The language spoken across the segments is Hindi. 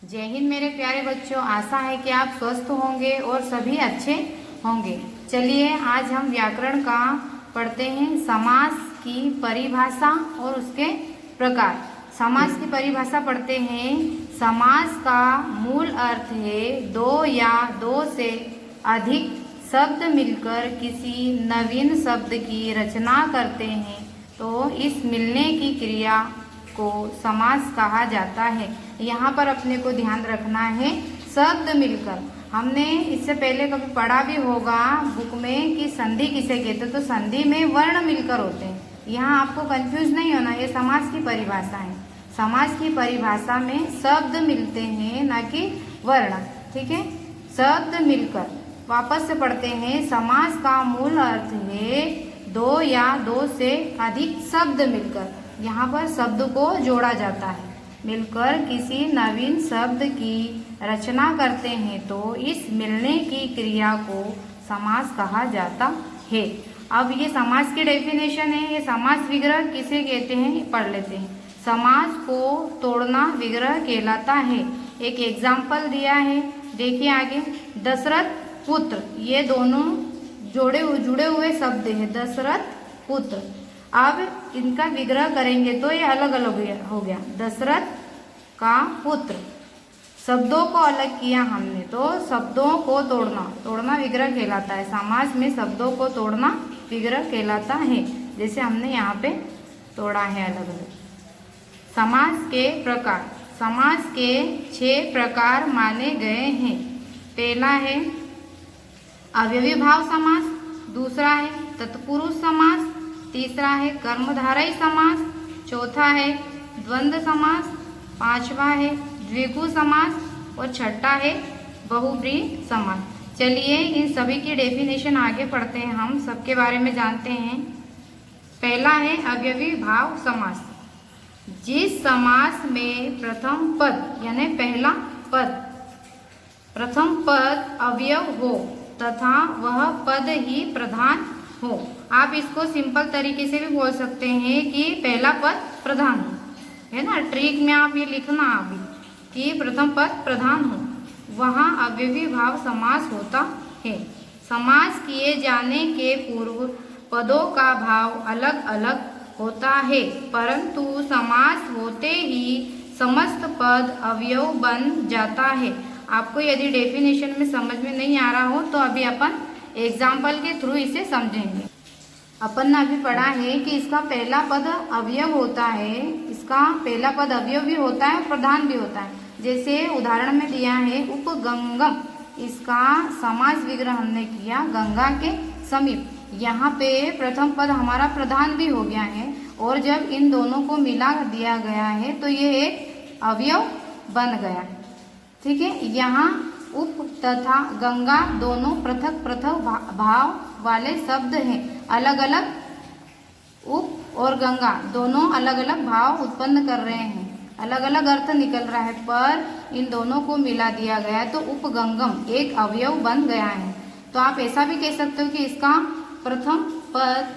जय हिंद मेरे प्यारे बच्चों। आशा है कि आप स्वस्थ होंगे और सभी अच्छे होंगे। चलिए आज हम व्याकरण का पढ़ते हैं, समास की परिभाषा और उसके प्रकार। समास की परिभाषा पढ़ते हैं। समास का मूल अर्थ है दो या दो से अधिक शब्द मिलकर किसी नवीन शब्द की रचना करते हैं, तो इस मिलने की क्रिया को समास कहा जाता है। यहाँ पर अपने को ध्यान रखना है, शब्द मिलकर। हमने इससे पहले कभी पढ़ा भी होगा बुक में कि संधि किसे कहते हैं, तो संधि में वर्ण मिलकर होते हैं। यहाँ आपको कंफ्यूज नहीं होना, ये समास की परिभाषा है। समास की परिभाषा में शब्द मिलते हैं, ना कि वर्ण। ठीक है, शब्द मिलकर। वापस से पढ़ते हैं। समास का मूल अर्थ है दो या दो से अधिक शब्द मिलकर। यहाँ पर शब्द को जोड़ा जाता है, मिलकर किसी नवीन शब्द की रचना करते हैं, तो इस मिलने की क्रिया को समास कहा जाता है। अब ये समास की डेफिनेशन है। ये समास विग्रह किसे कहते हैं पढ़ लेते हैं। समास को तोड़ना विग्रह कहलाता है। एक एग्जाम्पल दिया है, देखिए आगे। दशरथ पुत्र, ये दोनों जुड़े हुए शब्द हैं, दशरथ पुत्र। अब इनका विग्रह करेंगे तो ये अलग अलग हो गया। दशरथ का पुत्र, शब्दों को अलग किया हमने, तो शब्दों को तोड़ना विग्रह कहलाता है। समास में शब्दों को तोड़ना विग्रह कहलाता है, जैसे हमने यहाँ पे तोड़ा है अलग अलग। समास के प्रकार। समास के 6 प्रकार माने गए हैं। पहला है अव्ययी भाव समास, दूसरा है तत्पुरुष समास, तीसरा है कर्मधारय समास, चौथा है द्वंद्व समास, पांचवा है द्विगु समास और छठा है बहुब्रीहि समास। चलिए इन सभी की डेफिनेशन आगे पढ़ते हैं, हम सबके बारे में जानते हैं। पहला है अव्ययी भाव समास। जिस समास में प्रथम पद यानी पहला पद, प्रथम पद अवयव हो तथा वह पद ही प्रधान हो। आप इसको सिंपल तरीके से भी बोल सकते हैं कि पहला पद प्रधान हो, है ना। ट्रिक में आप ये लिखना अभी कि प्रथम पद प्रधान हो, वहाँ अव्ययी भाव समास होता है। समास किए जाने के पूर्व पदों का भाव अलग अलग होता है, परंतु समास होते ही समस्त पद अवयव बन जाता है। आपको यदि डेफिनेशन में समझ में नहीं आ रहा हो तो अभी अपन एग्जाम्पल के थ्रू इसे समझेंगे। अपन ने अभी पढ़ा है कि इसका पहला पद अवयव होता है, इसका पहला पद अवयव भी होता है, प्रधान भी होता है। जैसे उदाहरण में दिया है उपगंगम, इसका समास विग्रह हमने किया गंगा के समीप। यहाँ पे प्रथम पद हमारा प्रधान भी हो गया है, और जब इन दोनों को मिला दिया गया है तो ये एक अवयव बन गया। ठीक है, यहाँ उप तथा गंगा दोनों पृथक पृथक भाव वाले शब्द हैं। अलग अलग उप और गंगा दोनों अलग अलग भाव उत्पन्न कर रहे हैं, अलग अलग अर्थ निकल रहा है, पर इन दोनों को मिला दिया गया तो उपगंगम एक अवयव बन गया है। तो आप ऐसा भी कह सकते हो कि इसका प्रथम पद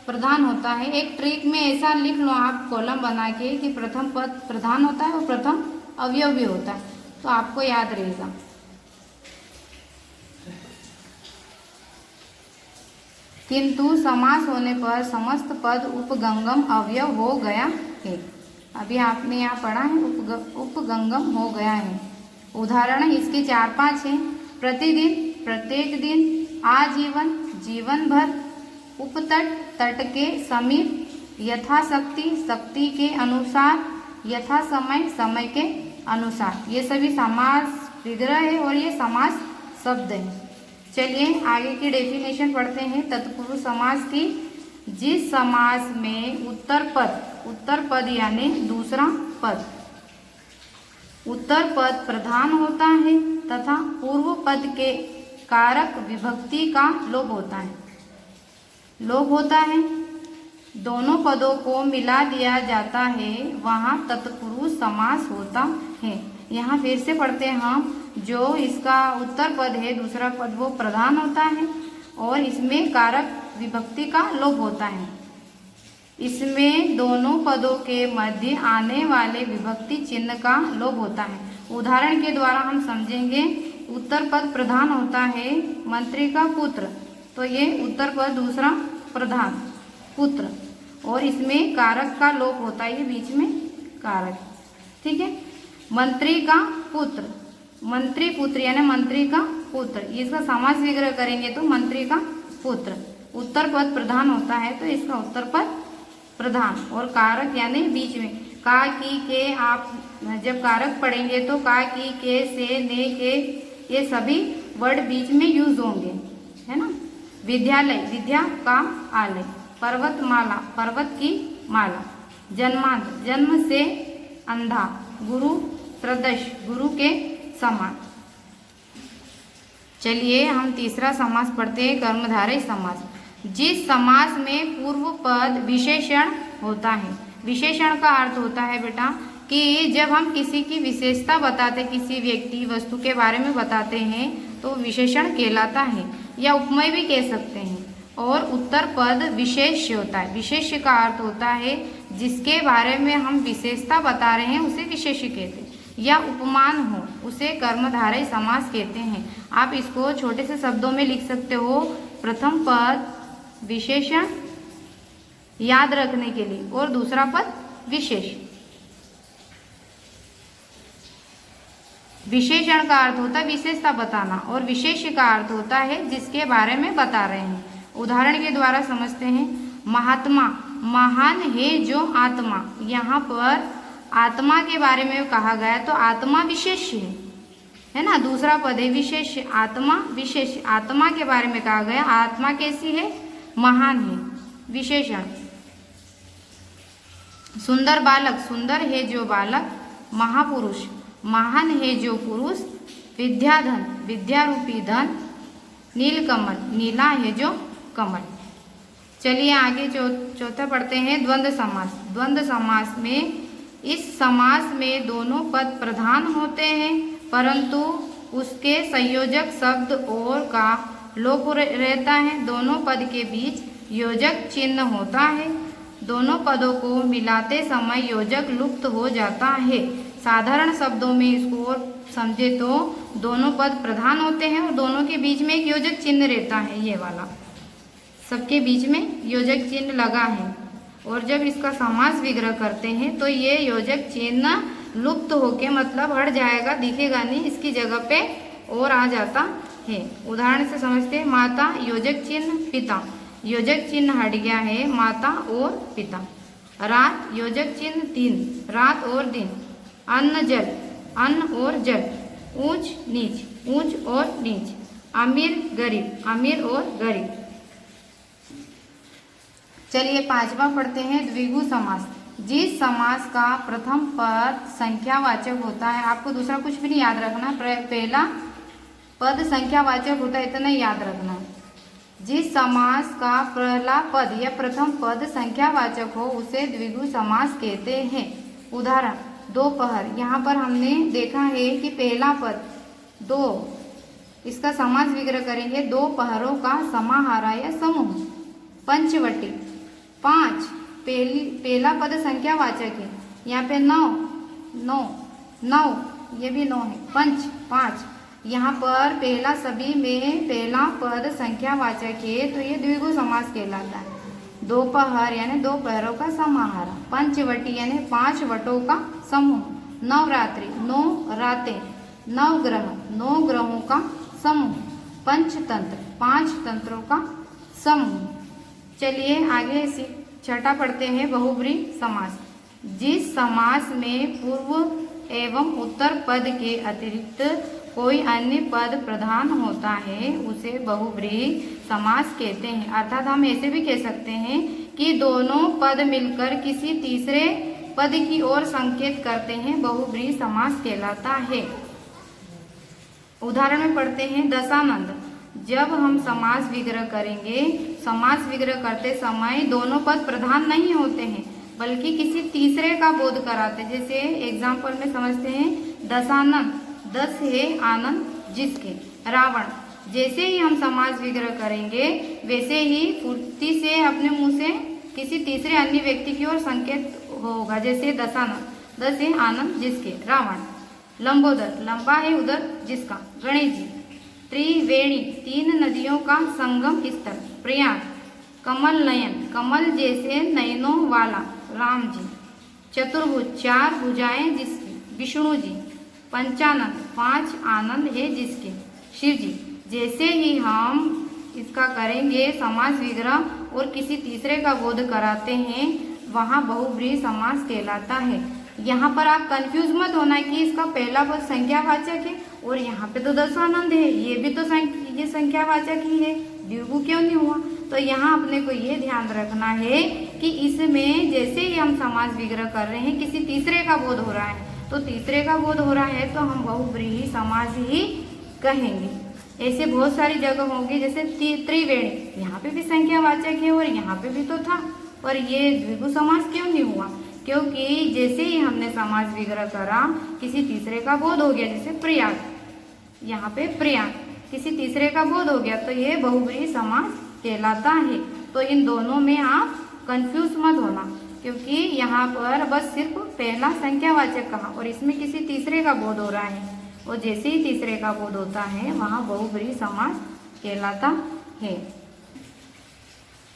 प्रधान होता है। एक ट्रिक में ऐसा लिख लो आप कॉलम बना के कि प्रथम पद प्रधान होता है और प्रथम अवयव भी होता है, तो आपको याद रहेगा। किंतु समास होने पर समस्त पद उपगंगम अवयव हो गया है। अभी आपने यहाँ पढ़ा है उपगंगम हो गया है। उदाहरण इसके 4-5 हैं। प्रतिदिन, प्रत्येक दिन, आजीवन, जीवन भर, उपतट, तट के समीप, यथाशक्ति, शक्ति के अनुसार, यथा समय, समय के अनुसार। ये सभी समास विग्रह है और ये समास शब्द है। चलिए आगे की डेफिनेशन पढ़ते हैं तत्पुरुष समास की। जिस समास में उत्तर पद यानी दूसरा पद, उत्तर पद प्रधान होता है तथा पूर्व पद के कारक विभक्ति का लोप होता है, दोनों पदों को मिला दिया जाता है, वहाँ तत्पुरुष समास होता है। यहाँ फिर से पढ़ते हैं हम। जो इसका उत्तर पद है दूसरा पद वो प्रधान होता है और इसमें कारक विभक्ति का लोप होता है। इसमें दोनों पदों के मध्य आने वाले विभक्ति चिन्ह का लोप होता है। उदाहरण के द्वारा हम समझेंगे। उत्तर पद प्रधान होता है मंत्री का पुत्र, तो ये उत्तर पद दूसरा प्रधान पुत्र, और इसमें कारक का लोप होता है, ये बीच में कारक, ठीक है। मंत्री का पुत्र, मंत्री पुत्र यानी मंत्री का पुत्र, इसका समास विग्रह करेंगे तो मंत्री का पुत्र। उत्तर पद प्रधान होता है तो इसका उत्तर पद प्रधान, और कारक यानी बीच में का की के, आप जब कारक पढ़ेंगे तो का की के से ने के ये सभी वर्ड बीच में यूज होंगे, है ना। विद्यालय विद्या का आलय, पर्वतमाला पर्वत की माला, जन्मांध जन्म से अंधा, गुरु सदृश गुरु के समान। चलिए हम तीसरा समास पढ़ते हैं, कर्मधारय समास। जिस समास में पूर्व पद विशेषण होता है, विशेषण का अर्थ होता है बेटा कि जब हम किसी की विशेषता बताते, किसी व्यक्ति वस्तु के बारे में बताते हैं तो विशेषण कहलाता है, या उपमेय भी कह सकते हैं। और उत्तर पद विशेष्य होता है, विशेष्य का अर्थ होता है जिसके बारे में हम विशेषता बता रहे हैं उसे विशेष्य कहते हैं, या उपमान हो उसे कर्मधारय समास कहते हैं। आप इसको छोटे से शब्दों में लिख सकते हो, प्रथम पद विशेषण याद रखने के लिए, और दूसरा पद विशेष। विशेषण का अर्थ होता है विशेषता बताना, और विशेष्य का अर्थ होता है जिसके बारे में बता रहे हैं। उदाहरण के द्वारा समझते हैं। महात्मा, महान है जो आत्मा, यहाँ पर आत्मा के बारे में कहा गया तो आत्मा विशेष्य है ना। दूसरा पद है विशेष्य, आत्मा विशेष्य, आत्मा के बारे में कहा गया, आत्मा कैसी है, महान है, विशेषण। सुंदर बालक, सुंदर है जो बालक, महापुरुष, महान है जो पुरुष, विद्याधन, विद्यारूपी धन, नीलकमल, नीला है जो कमल। चलिए आगे चौथा पढ़ते हैं, द्वंद्व समास। द्वंद्व समास में, इस समास में दोनों पद प्रधान होते हैं परंतु उसके संयोजक शब्द और का लोप रहता है। दोनों पद के बीच योजक चिन्ह होता है। दोनों पदों को मिलाते समय योजक लुप्त हो जाता है। साधारण शब्दों में इसको और समझे तो दोनों पद प्रधान होते हैं और दोनों के बीच में एक योजक चिन्ह रहता है, ये वाला सबके बीच में योजक चिन्ह लगा है। और जब इसका समास विग्रह करते हैं तो ये योजक चिन्ह लुप्त होके मतलब हट जाएगा, दिखेगा नहीं, इसकी जगह पे और आ जाता है। उदाहरण से समझते हैं, माता योजक चिन्ह पिता, योजक चिन्ह हट गया है माता और पिता। रात योजक चिन्ह दिन, रात और दिन। अन्न जल, अन्न और जल। ऊंच नीच, ऊंच और नीच। अमीर गरीब, अमीर और गरीब। चलिए पांचवा पढ़ते हैं, द्विगु समास। जिस समास का प्रथम पद संख्यावाचक होता है, आपको दूसरा कुछ भी नहीं याद रखना, पहला पद संख्यावाचक होता है, इतना याद रखना। जिस समास का पहला पद या प्रथम पद संख्यावाचक हो उसे द्विगु समास कहते हैं। उदाहरण, दोपहर। यहाँ पर हमने देखा है कि पहला पद दो, इसका समास विग्रह करेंगे, दो पहरों का समाहारा या समूह। पंचवटी, पांच, पहला पद संख्यावाचक है, यहाँ पे नौ, नौ, नौ, ये भी नौ है। पंच, पांच, यहाँ पर पहला सभी में पहला पद संख्यावाचक है तो ये द्विगु समास कहलाता है। दोपहर यानी दो पहरों का समाहारा। पंचवटी यानी पांच वटों का समूह। नवरात्रि, नौ रातें। नवग्रह, नौ ग्रहों का समूह। पंचतंत्र, पांच तंत्रों का समूह। चलिए आगे छठा पढ़ते हैं, बहुब्रीहि समास। जिस समास में पूर्व एवं उत्तर पद के अतिरिक्त कोई अन्य पद प्रधान होता है उसे बहुब्रीहि समास कहते हैं। अर्थात हम ऐसे भी कह सकते हैं कि दोनों पद मिलकर किसी तीसरे पद की ओर संकेत करते हैं, बहुब्रीहि समास कहलाता है। उदाहरण में पढ़ते हैं, दशानंद। जब हम समास विग्रह करेंगे, समास विग्रह करते समय दोनों पद प्रधान नहीं होते हैं बल्कि किसी तीसरे का बोध कराते। जैसे एग्जाम्पल में समझते हैं, दशानंद, दस है आनंद जिसके। रावण, जैसे ही हम समास विग्रह करेंगे वैसे ही फुर्ती से अपने मुंह से किसी तीसरे अन्य व्यक्ति की ओर संकेत होगा। जैसे दशानंद, दस है आनंद जिसके, रावण। लंबोदर, लंबा है उधर जिसका, गणेश जी। त्रिवेणी, 3 नदियों का संगम स्थल, प्रयाग। कमल नयन, कमल जैसे नयनों वाला, राम जी। चतुर्भुज, 4 भुजाएं जिसकी, विष्णु जी। पंचानन, 5 आनंद है जिसके, शिव जी। जैसे ही हम इसका करेंगे समास विग्रह और किसी तीसरे का बोध कराते हैं, वहाँ बहुब्रीहि समास कहलाता है। यहाँ पर आप कंफ्यूज मत होना कि इसका पहला पद संख्यावाचक है और यहाँ पे तो दशानंद है, ये भी तो ये संख्यावाचक ही है, द्विगु क्यों नहीं हुआ। तो यहाँ अपने को ये ध्यान रखना है कि इसमें जैसे ही हम समास विग्रह कर रहे हैं, किसी तीसरे का बोध हो रहा है, तो तीसरे का बोध हो रहा है तो हम बहुब्रीहि समास ही कहेंगे। ऐसे बहुत सारी जगह होंगी, जैसे त्रिवेणी, यहाँ पे भी संख्यावाचक है और यहाँ पे भी तो था, पर ये द्विगु समास क्यों नहीं हुआ, क्योंकि जैसे ही हमने समास विग्रह करा किसी तीसरे का बोध हो गया, जैसे प्रयाग, यहाँ पे प्रयाग, किसी तीसरे का बोध हो गया तो ये बहुब्रीहि समास कहलाता है। तो इन दोनों में आप कंफ्यूज मत होना, क्योंकि यहाँ पर बस सिर्फ पहला संख्यावाचक कहा और इसमें किसी तीसरे का बोध हो रहा है, और जैसे ही तीसरे का बोध होता है वहाँ बहुब्रीहि समास कहलाता है।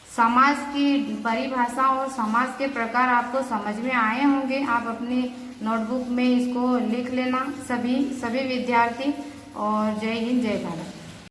समास की परिभाषा और समास के प्रकार आपको समझ में आए होंगे। आप अपने नोटबुक में इसको लिख लेना सभी विद्यार्थी। और जय हिंद, जय भारत।